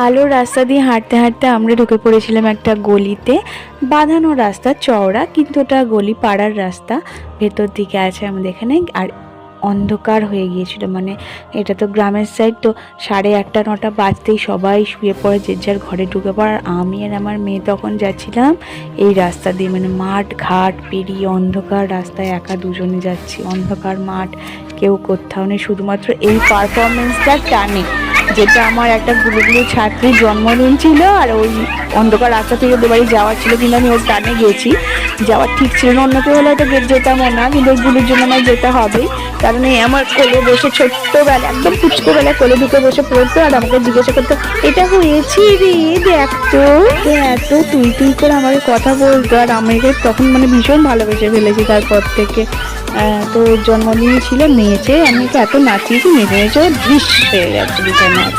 আলোর রাস্তা দিয়ে হাঁটতে হাঁটতে আমরা ঢুকে পড়েছিলাম একটা গলিতে। বাঁধানো রাস্তা, চওড়া, কিন্তু ওটা গলি পাড়ার রাস্তা, ভেতর দিকে আছে আমাদের এখানে। আর অন্ধকার হয়ে গিয়েছিল, মানে এটা তো গ্রামের সাইড, তো 8:30 9টা বাজতেই সবাই শুয়ে পড়ে, যে যার ঘরে ঢুকে পড়ে। আর আমি আর আমার মেয়ে তখন যাচ্ছিলাম এই রাস্তা দিয়ে, মানে মাঠ ঘাট পেরিয়ে অন্ধকার রাস্তায় একা দুজনে যাচ্ছি। অন্ধকার মাঠ, কেউ কোথাও নেই, শুধুমাত্র এই পারফরমেন্সটার টানে, যেটা আমার একটা গুলুগুলু ছাত্রীর জন্মদিন ছিল, আর ওই অন্ধকার রাস্তা থেকে ওদের বাড়ি যাওয়ার ছিল, কিন্তু আমি ওর টানে গেছি। যাওয়ার ঠিক ছিল না, অন্য কেউ হলে হয়তো যেতামও না, কিন্তু ওই গুলির জন্য আমার যেতে হবেই। কারণ এই আমার কোলে বসে ছোট্টবেলা, একদম পুচকোবেলায় কোলে ঢুকে বসে পড়তো, আর আমাকে জিজ্ঞাসা করতো এটা হয়েছে রে, দেখতো। তো এত তুই তুই করে আমাকে কথা বলতো, আর আমাকে তখন মানে ভীষণ ভালোবেসে ফেলেছি তারপর থেকে। তো জন্মদিন ছিল, নেচে আমি এত নাচিয়েছি, নেচে নেচে দৃশ্য হয়ে গেছে বিছানায়।